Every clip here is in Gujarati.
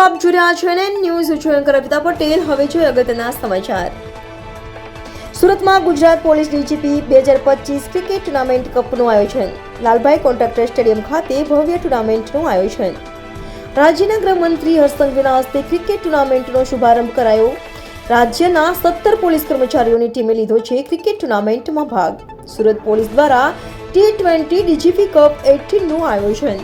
આપ જોઈ રહ્યા છો એનએન ન્યૂઝ કવિતા પટેલ. હવે જોઈએ અગત્યના સમાચાર. સુરતમાં Gujarat police DGP 2025 cricket tournament કપનું આયોજન. લાલભાઈ કોન્ટ્રાક્ટર સ્ટેડિયમ ખાતે ભવ્ય ટુર્નામેન્ટનું આયોજન. રાજ્યના ગૃહમંત્રી હર્ષ સંઘવીના હસ્તે ક્રિકેટ ટુર્નામેન્ટનો શુભારંભ કરાયો. રાજ્યના 17 પોલીસ કર્મચારીઓની ટીમે લીધો છે ક્રિકેટ ટુર્નામેન્ટમાં ભાગ. સુરત પોલીસ દ્વારા T20 ડીજીપી કપ 18 નું આયોજન.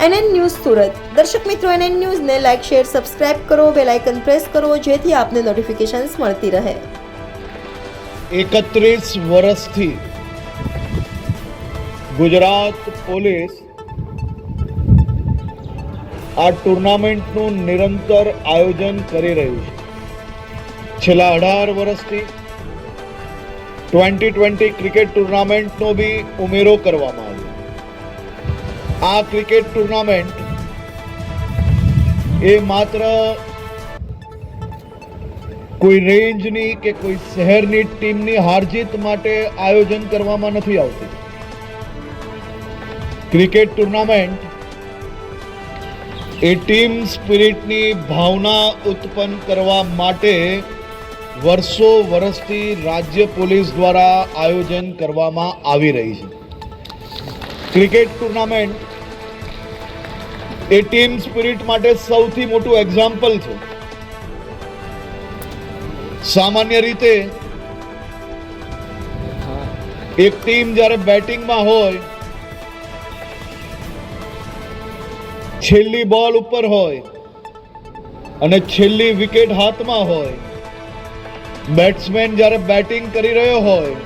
NN news Surat. દર્શક મિત્રો, એનએન ન્યૂઝને લાઇક, શેર, સબસ્ક્રાઇબ કરો, બેલ આઇકન પ્રેસ કરો જેથી આપને નોટિફિકેશન્સ મળતી રહે. 31 વર્ષથી ગુજરાત પોલીસ આ ટુર્નામેન્ટનું નિરંતર આયોજન કરી રહ્યું છે. છેલ્લા 18 વર્ષથી 2020 ક્રિકેટ ટુર્નામેન્ટનો બી ઉમેરો કરવામાં આવ્યો. આ ક્રિકેટ ટુર્નામેન્ટ એ માત્ર કોઈ રેન્જની કે કોઈ શહેરની ટીમની હારજીત માટે આયોજન કરવામાં નથી આવતી. ક્રિકેટ ટુર્નામેન્ટ એ ટીમ સ્પિરિટની ભાવના ઉત્પન્ન કરવા માટે વર્ષોથી રાજ્ય પોલીસ દ્વારા આયોજન કરવામાં આવી રહી છે. ક્રિકેટ ટુર્નામેન્ટ એ ટીમ સ્પિરિટ માટે સૌથી મોટું એક્ઝામ્પલ છે. સામાન્ય રીતે એક ટીમ જ્યારે બેટિંગમાં હોય, છેલ્લી બોલ ઉપર હોય અને છેલ્લી વિકેટ હાથમાં હોય, બેટ્સમેન જ્યારે બેટિંગ કરી રહ્યો હોય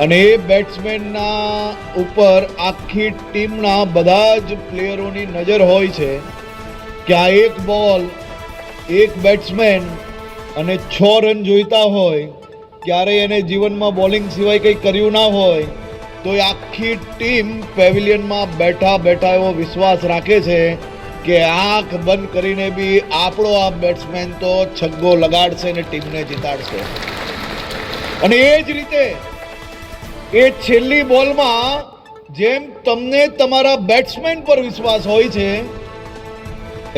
અને એ બેટ્સમેનના ઉપર આખી ટીમના બધા જ પ્લેયરોની નજર હોય છે કે આ એક બોલ, એક બેટ્સમેન અને 6 રન જોઈતા હોય, ક્યારેય એને જીવનમાં બોલિંગ સિવાય કંઈ કર્યું ના હોય, તો એ આખી ટીમ પેવિલિયનમાં બેઠા બેઠા એવો વિશ્વાસ રાખે છે કે આંખ બંધ કરીને બી આપણો આ બેટ્સમેન તો છગ્ગો લગાડશે ને ટીમને જીતાડશે. અને એ જ રીતે એ છેલ્લી બોલમાં જેમ તમને તમારા બેટ્સમેન પર વિશ્વાસ હોય છે,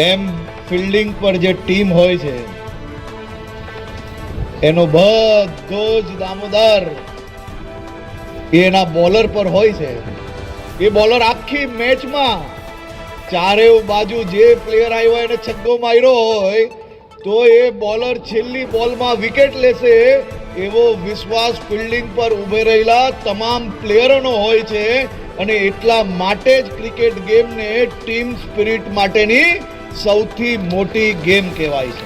એમ ફિલ્ડિંગ પર જે ટીમ હોય છે એનો બધો જ દામોદર એના બોલર પર હોય છે. એ બોલર આખી મેચમાં ચારે બાજુ જે પ્લેયર આવ્યો એને છગ્ગો માર્યો હોય તો એ બોલર છેલ્લી બોલમાં વિકેટ લેશે એવો વિશ્વાસ ફિલ્ડિંગ પર ઊભે રહેલા તમામ પ્લેયરોનો હોય છે. અને એટલા માટે જ ક્રિકેટ ગેમને ટીમ સ્પિરિટ માટેની સૌથી મોટી ગેમ કહેવાય છે.